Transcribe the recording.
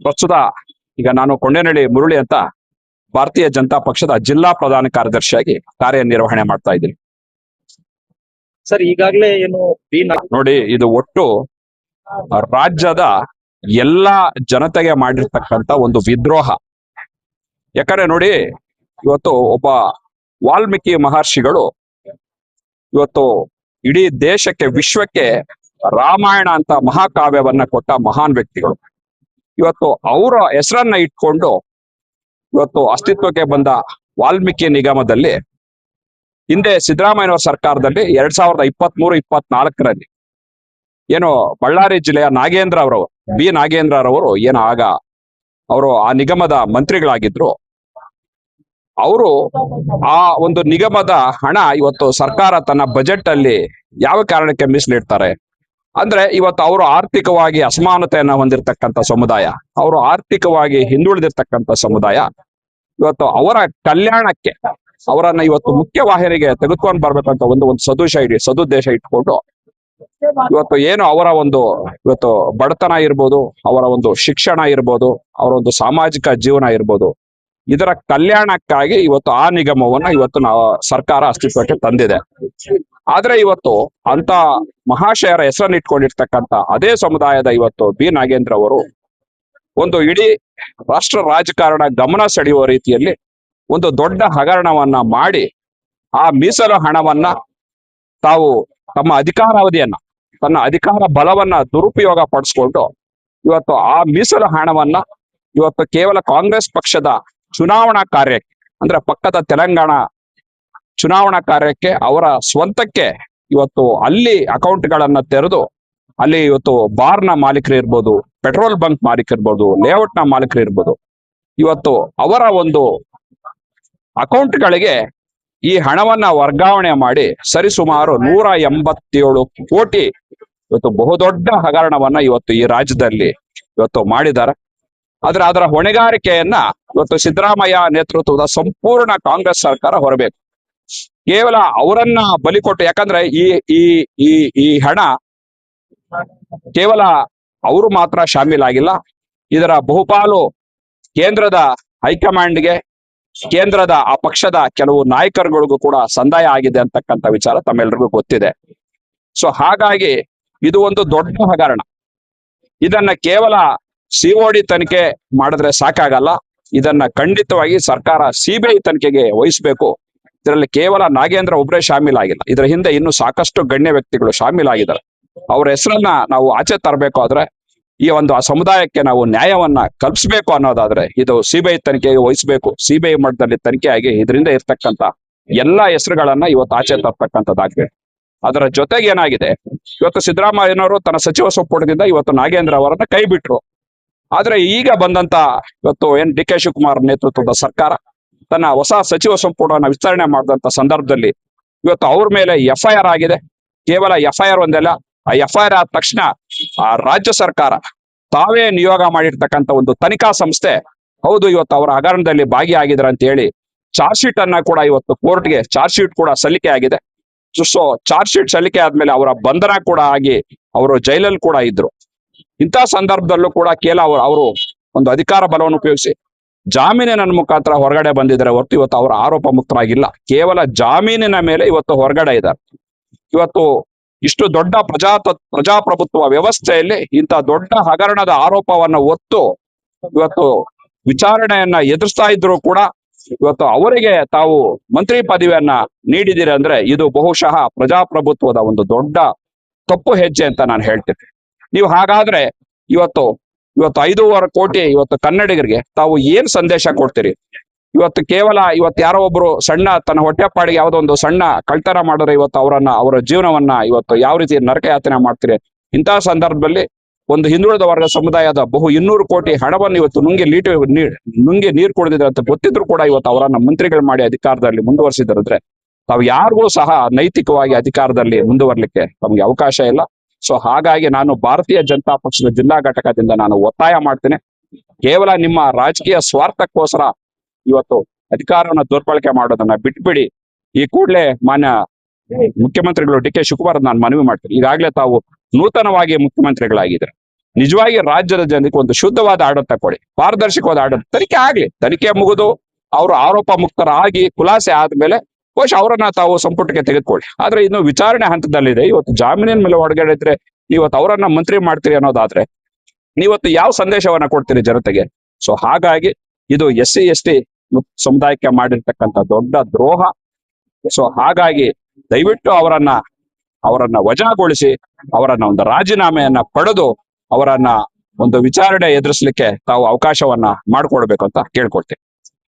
ಪ್ರಸ್ತುತ ಈಗ ನಾನು ಕೊಂಡೇನಹಳ್ಳಿ ಮುರಳಿ ಅಂತ ಭಾರತೀಯ ಜನತಾ ಪಕ್ಷದ ಜಿಲ್ಲಾ ಪ್ರಧಾನ ಕಾರ್ಯದರ್ಶಿಯಾಗಿ ಕಾರ್ಯನಿರ್ವಹಣೆ ಮಾಡ್ತಾ ಇದ್ದೀನಿ. ಸರ್, ಈಗಾಗಲೇ ಏನು ನೋಡಿ, ಇದು ಒಟ್ಟು ರಾಜ್ಯದ ಎಲ್ಲಾ ಜನತೆಗೆ ಮಾಡಿರ್ತಕ್ಕಂತ ಒಂದು ವಿದ್ರೋಹ. ಯಾಕಂದ್ರೆ ನೋಡಿ, ಇವತ್ತು ಒಬ್ಬ ವಾಲ್ಮೀಕಿ ಮಹರ್ಷಿಗಳು ಇವತ್ತು ಇಡೀ ದೇಶಕ್ಕೆ, ವಿಶ್ವಕ್ಕೆ ರಾಮಾಯಣ ಅಂತ ಮಹಾಕಾವ್ಯವನ್ನ ಕೊಟ್ಟ ಮಹಾನ್ ವ್ಯಕ್ತಿಗಳು. ಇವತ್ತು ಅವರ ಹೆಸರನ್ನ ಇಟ್ಕೊಂಡು ಇವತ್ತು ಅಸ್ತಿತ್ವಕ್ಕೆ ಬಂದ ವಾಲ್ಮೀಕಿ ನಿಗಮದಲ್ಲಿ ಹಿಂದೆ ಸಿದ್ದರಾಮಯ್ಯನವರ ಸರ್ಕಾರದಲ್ಲಿ 2023-24ರಲ್ಲಿ ಏನು ಬಳ್ಳಾರಿ ಜಿಲ್ಲೆಯ ನಾಗೇಂದ್ರ ಬಿ ನಾಗೇಂದ್ರ ಏನು ಆಗ ಅವರು ಆ ನಿಗಮದ ಮಂತ್ರಿಗಳಾಗಿದ್ರು. ಅವರು ಆ ಒಂದು ನಿಗಮದ ಹಣ ಇವತ್ತು ಸರ್ಕಾರ ತನ್ನ ಬಜೆಟ್ ಅಲ್ಲಿ ಯಾವ ಕಾರಣಕ್ಕೆ ಮೀಸಲಿಡ್ತಾರೆ ಅಂದ್ರೆ, ಇವತ್ತು ಅವರು ಆರ್ಥಿಕವಾಗಿ ಅಸಮಾನತೆಯನ್ನ ಹೊಂದಿರತಕ್ಕಂಥ ಸಮುದಾಯ, ಅವರು ಆರ್ಥಿಕವಾಗಿ ಹಿಂದುಳಿದಿರ್ತಕ್ಕಂಥ ಸಮುದಾಯ, ಇವತ್ತು ಅವರ ಕಲ್ಯಾಣಕ್ಕೆ ಅವರನ್ನ ಇವತ್ತು ಮುಖ್ಯವಾಹಿನಿಗೆ ತೆಗೆದುಕೊಂಡು ಬರ್ಬೇಕಂತ ಒಂದು ಸದುದ್ದೇಶ ಇಟ್ಕೊಂಡು ಇವತ್ತು ಏನು ಅವರ ಒಂದು ಇವತ್ತು ಬಡತನ ಇರ್ಬೋದು, ಅವರ ಒಂದು ಶಿಕ್ಷಣ ಇರ್ಬೋದು, ಅವರ ಒಂದು ಸಾಮಾಜಿಕ ಜೀವನ ಇರ್ಬೋದು, ಇದರ ಕಲ್ಯಾಣಕ್ಕಾಗಿ ಇವತ್ತು ಆ ನಿಗಮವನ್ನ ಇವತ್ತು ಸರ್ಕಾರ ಅಸ್ತಿತ್ವಕ್ಕೆ ತಂದಿದೆ. ಆದ್ರೆ ಇವತ್ತು ಅಂತ ಮಹಾಶಯರ ಹೆಸರನ್ನು ಇಟ್ಕೊಂಡಿರ್ತಕ್ಕಂಥ ಅದೇ ಸಮುದಾಯದ ಇವತ್ತು ಬಿ ನಾಗೇಂದ್ರ ಅವರು ಒಂದು ಇಡೀ ರಾಷ್ಟ್ರ ರಾಜಕಾರಣ ಗಮನ ಸೆಳೆಯುವ ರೀತಿಯಲ್ಲಿ ಒಂದು ದೊಡ್ಡ ಹಗರಣವನ್ನ ಮಾಡಿ ಆ ಮೀಸಲು ಹಣವನ್ನ ತಾವು ತಮ್ಮ ಅಧಿಕಾರಾವಧಿಯನ್ನ, ತನ್ನ ಅಧಿಕಾರ ಬಲವನ್ನ ದುರುಪಯೋಗ ಪಡಿಸ್ಕೊಂಡು ಇವತ್ತು ಆ ಮೀಸಲು ಹಣವನ್ನ ಇವತ್ತು ಕೇವಲ ಕಾಂಗ್ರೆಸ್ ಪಕ್ಷದ ಚುನಾವಣಾ ಕಾರ್ಯಕ್ಕೆ, ಅಂದ್ರೆ ಪಕ್ಕದ ತೆಲಂಗಾಣ ಚುನಾವಣಾ ಕಾರ್ಯಕ್ಕೆ ಅವರ ಸ್ವಂತಕ್ಕೆ ಇವತ್ತು ಅಲ್ಲಿ ಅಕೌಂಟ್ಗಳನ್ನ ತೆರೆದು ಅಲ್ಲಿ ಇವತ್ತು ಬಾರ್ನ ಮಾಲೀಕರು ಇರ್ಬೋದು, ಪೆಟ್ರೋಲ್ ಬಂಕ್ ಮಾಲೀಕರು ಇರ್ಬೋದು, ಲೇಔಟ್ ನ ಮಾಲೀಕರು ಇರ್ಬೋದು, ಇವತ್ತು ಅವರ ಒಂದು ಅಕೌಂಟ್ಗಳಿಗೆ ಈ ಹಣವನ್ನ ವರ್ಗಾವಣೆ ಮಾಡಿ ಸರಿಸುಮಾರು 187 ಕೋಟಿ ಇವತ್ತು ಬಹುದೊಡ್ಡ ಹಗರಣವನ್ನ ಇವತ್ತು ಈ ರಾಜ್ಯದಲ್ಲಿ ಇವತ್ತು ಮಾಡಿದ್ದಾರೆ. ಆದ್ರೆ ಅದರ ಹೊಣೆಗಾರಿಕೆಯನ್ನ ಇವತ್ತು ಸಿದ್ದರಾಮಯ್ಯ ನೇತೃತ್ವದ ಸಂಪೂರ್ಣ ಕಾಂಗ್ರೆಸ್ ಸರ್ಕಾರ ಹೊರಬೇಕು. ಕೇವಲ ಅವರನ್ನ ಬಲಿ ಕೊಟ್ಟು, ಯಾಕಂದ್ರೆ ಈ ಈ ಈ ಈ ಹಣ ಕೇವಲ ಅವರು ಮಾತ್ರ ಶಾಮೀಲಾಗಿಲ್ಲ, ಇದರ ಬಹುಪಾಲು ಕೇಂದ್ರದ ಹೈಕಮಾಂಡ್ಗೆ, ಕೇಂದ್ರದ ಆ ಪಕ್ಷದ ಕೆಲವು ನಾಯಕರುಗಳಿಗೂ ಕೂಡ ಸಂದಾಯ ಆಗಿದೆ ಅಂತಕ್ಕಂಥ ವಿಚಾರ ತಮ್ಮೆಲ್ಲರಿಗೂ ಗೊತ್ತಿದೆ. ಸೊ ಹಾಗಾಗಿ ಇದು ಒಂದು ದೊಡ್ಡ ಹಗರಣ. ಇದನ್ನ ಕೇವಲ ಸಿಒಡಿ ತನಿಖೆ ಮಾಡಿದ್ರೆ ಸಾಕಾಗಲ್ಲ, ಇದನ್ನ ಖಂಡಿತವಾಗಿ ಸರ್ಕಾರ ಸಿಬಿಐ ತನಿಖೆಗೆ ವಹಿಸಬೇಕು. ಇದರಲ್ಲಿ ಕೇವಲ ನಾಗೇಂದ್ರ ಒಬ್ಬರೇ ಶಾಮೀಲಾಗಿಲ್ಲ, ಇದರ ಹಿಂದೆ ಇನ್ನು ಸಾಕಷ್ಟು ಗಣ್ಯ ವ್ಯಕ್ತಿಗಳು ಶಾಮೀಲಾಗಿದ್ದಾರೆ. ಅವ್ರ ಹೆಸರನ್ನ ನಾವು ಆಚೆ ತರಬೇಕು ಆದ್ರೆ, ಈ ಒಂದು ಆ ಸಮುದಾಯಕ್ಕೆ ನಾವು ನ್ಯಾಯವನ್ನ ಕಲ್ಪಿಸ್ಬೇಕು ಅನ್ನೋದಾದ್ರೆ ಇದು ಸಿಬಿಐ ತನಿಖೆಗೆ ವಹಿಸಬೇಕು. ಸಿಬಿಐ ಮಟ್ಟದಲ್ಲಿ ತನಿಖೆ ಆಗಿ ಇದರಿಂದ ಇರ್ತಕ್ಕಂಥ ಎಲ್ಲಾ ಹೆಸರುಗಳನ್ನ ಇವತ್ತು ಆಚೆ ತರ್ತಕ್ಕಂಥದ್ದಾಗಿದೆ. ಅದರ ಜೊತೆಗೆ ಏನಾಗಿದೆ, ಇವತ್ತು ಸಿದ್ದರಾಮಯ್ಯನವರು ತನ್ನ ಸಚಿವ ಸಂಪುಟದಿಂದ ಇವತ್ತು ನಾಗೇಂದ್ರ ಅವರನ್ನ ಕೈ ಬಿಟ್ರು. ಆದ್ರೆ ಈಗ ಬಂದಂತ ಇವತ್ತು ಡಿ ಕೆ ಶಿವಕುಮಾರ್ ನೇತೃತ್ವದ ಸರ್ಕಾರ ತನ್ನ ಹೊಸ ಸಚಿವ ಸಂಪುಟವನ್ನ ವಿಸ್ತರಣೆ ಮಾಡಿದಂತ ಸಂದರ್ಭದಲ್ಲಿ ಇವತ್ತು ಅವ್ರ ಮೇಲೆ FIR ಆಗಿದೆ. ಕೇವಲ FIR ಒಂದಲ್ಲ, ಆ FIR ಆದ ತಕ್ಷಣ ಆ ರಾಜ್ಯ ಸರ್ಕಾರ ತಾವೇ ನಿಯೋಗ ಮಾಡಿರ್ತಕ್ಕಂಥ ಒಂದು ತನಿಖಾ ಸಂಸ್ಥೆ ಹೌದು ಇವತ್ತು ಅವರ ಹಗರಣದಲ್ಲಿ ಭಾಗಿಯಾಗಿದ್ದಾರೆ ಅಂತ ಹೇಳಿ ಚಾರ್ಜ್ ಶೀಟ್ ಅನ್ನ ಕೂಡ ಇವತ್ತು ಕೋರ್ಟ್ಗೆ ಚಾರ್ಜ್ ಶೀಟ್ ಕೂಡ ಸಲ್ಲಿಕೆ ಆಗಿದೆ. ಸೊ ಚಾರ್ಜ್ ಶೀಟ್ ಸಲ್ಲಿಕೆ ಆದ್ಮೇಲೆ ಅವರ ಬಂಧನ ಕೂಡ ಆಗಿ ಅವರು ಜೈಲಲ್ಲಿ ಕೂಡ ಇದ್ರು. ಇಂಥ ಸಂದರ್ಭದಲ್ಲೂ ಕೂಡ ಅವರು ಒಂದು ಅಧಿಕಾರ ಬಲವನ್ನು ಉಪಯೋಗಿಸಿ ಜಾಮೀನಿನ ಮುಖಾಂತರ ಹೊರಗಡೆ ಬಂದಿದ್ದಾರೆ ಹೊರತು ಇವತ್ತು ಅವರ ಆರೋಪ ಮುಕ್ತರಾಗಿಲ್ಲ. ಕೇವಲ ಜಾಮೀನಿನ ಮೇಲೆ ಇವತ್ತು ಹೊರಗಡೆ ಇದ್ದಾರೆ. ಇವತ್ತು ಇಷ್ಟು ದೊಡ್ಡ ಪ್ರಜಾಪ್ರಭುತ್ವ ವ್ಯವಸ್ಥೆಯಲ್ಲಿ ಇಂಥ ದೊಡ್ಡ ಹಗರಣದ ಆರೋಪವನ್ನ ಹೊತ್ತು ಇವತ್ತು ವಿಚಾರಣೆಯನ್ನ ಎದುರಿಸ್ತಾ ಇದ್ರು ಕೂಡ ಇವತ್ತು ಅವರಿಗೆ ತಾವು ಮಂತ್ರಿ ಪದವಿಯನ್ನ ನೀಡಿದಿರಿ ಅಂದ್ರೆ ಇದು ಬಹುಶಃ ಪ್ರಜಾಪ್ರಭುತ್ವದ ಒಂದು ದೊಡ್ಡ ತಪ್ಪು ಹೆಜ್ಜೆ ಅಂತ ನಾನು ಹೇಳ್ತೀನಿ. ನೀವು ಹಾಗಾದ್ರೆ ಇವತ್ತು 5.5 ಕೋಟಿ ಇವತ್ತು ಕನ್ನಡಿಗರಿಗೆ ತಾವು ಏನ್ ಸಂದೇಶ ಕೊಡ್ತೀರಿ? ಇವತ್ತು ಕೇವಲ ಯಾರೋ ಒಬ್ರು ಸಣ್ಣ ತನ್ನ ಹೊಟ್ಟೆಪಾಡಿಗೆ ಯಾವುದೋ ಒಂದು ಸಣ್ಣ ಕಳ್ತನ ಮಾಡಿದ್ರೆ ಇವತ್ತು ಅವರ ಜೀವನವನ್ನ ಇವತ್ತು ಯಾವ ರೀತಿ ನರಕ ಯಾತನೆ ಮಾಡ್ತೀರಿ? ಇಂತಹ ಸಂದರ್ಭದಲ್ಲಿ ಒಂದು ಹಿಂದುಳಿದ ವರ್ಗ ಸಮುದಾಯದ 200 ಕೋಟಿ ಹಣವನ್ನು ಇವತ್ತು ನುಂಗಿ ನೀರು ಕುಡಿದಿದೆ ಅಂತ ಗೊತ್ತಿದ್ರು ಕೂಡ ಇವತ್ತು ಅವರನ್ನ ಮಂತ್ರಿಗಳು ಮಾಡಿ ಅಧಿಕಾರದಲ್ಲಿ ಮುಂದುವರಿಸಿದ್ರೆ ತಾವು ಯಾರಿಗೂ ಸಹ ನೈತಿಕವಾಗಿ ಅಧಿಕಾರದಲ್ಲಿ ಮುಂದುವರ್ಲಿಕ್ಕೆ ತಮ್ಗೆ ಅವಕಾಶ ಇಲ್ಲ. ಸೊ ಹಾಗಾಗಿ ನಾನು ಭಾರತೀಯ ಜನತಾ ಪಕ್ಷದ ಜಿಲ್ಲಾ ಘಟಕದಿಂದ ನಾನು ಒತ್ತಾಯ ಮಾಡ್ತೇನೆ, ಕೇವಲ ನಿಮ್ಮ ರಾಜಕೀಯ ಸ್ವಾರ್ಥಕ್ಕೋಸ್ಕರ ಇವತ್ತು ಅಧಿಕಾರವನ್ನು ದುರ್ಬಳಕೆ ಮಾಡೋದನ್ನ ಬಿಟ್ಬಿಡಿ. ಈ ಕೂಡಲೇ ಮಾನ್ಯ ಮುಖ್ಯಮಂತ್ರಿಗಳು ಡಿ ಕೆ ಶಿವಕುಮಾರ್ ನಾನು ಮನವಿ ಮಾಡ್ತೀನಿ, ಈಗಾಗಲೇ ತಾವು ನೂತನವಾಗಿ ಮುಖ್ಯಮಂತ್ರಿಗಳಾಗಿದ್ದಾರೆ, ನಿಜವಾಗಿ ರಾಜ್ಯದ ಜನರಿಗೆ ಒಂದು ಶುದ್ಧವಾದ ಆಡಳಿತ ಕೊಡಿ, ಪಾರದರ್ಶಕವಾದ ಆಡಳಿತ. ತನಿಖೆ ಆಗ್ಲಿ, ತನಿಖೆ ಮುಗಿದು ಅವರು ಆರೋಪ ಮುಕ್ತರಾಗಿ ಖುಲಾಸೆ ಆದ್ಮೇಲೆ ಬಹುಶಃ ಅವರನ್ನ ತಾವು ಸಂಪುಟಕ್ಕೆ ತೆಗೆದುಕೊಳ್ಳಿ. ಆದ್ರೆ ಇನ್ನು ವಿಚಾರಣೆ ಹಂತದಲ್ಲಿದೆ. ಇವತ್ತು ಜಾಮೀನಿನ ಮೇಲೆ ಹೊರಗಡೆ ಇದ್ರೆ ಇವತ್ತು ಅವರನ್ನ ಮಂತ್ರಿ ಮಾಡ್ತೀರಿ ಅನ್ನೋದಾದ್ರೆ ನೀವತ್ತು ಯಾವ ಸಂದೇಶವನ್ನ ಕೊಡ್ತೀರಿ ಜನತೆಗೆ? ಸೊ ಹಾಗಾಗಿ ಇದು SC/ST ಸಮುದಾಯಕ್ಕೆ ಮಾಡಿರ್ತಕ್ಕಂಥ ದೊಡ್ಡ ದ್ರೋಹ. ಸೊ ಹಾಗಾಗಿ ದಯವಿಟ್ಟು ಅವರನ್ನ ವಜಾಗೊಳಿಸಿ, ಅವರನ್ನ ಒಂದು ರಾಜೀನಾಮೆಯನ್ನ ಪಡೆದು ಅವರನ್ನ ಒಂದು ವಿಚಾರಣೆ ಎದುರಿಸಲಿಕ್ಕೆ ತಾವು ಅವಕಾಶವನ್ನ ಮಾಡ್ಕೊಡ್ಬೇಕು ಅಂತ ಕೇಳ್ಕೊಳ್ತೀನಿ.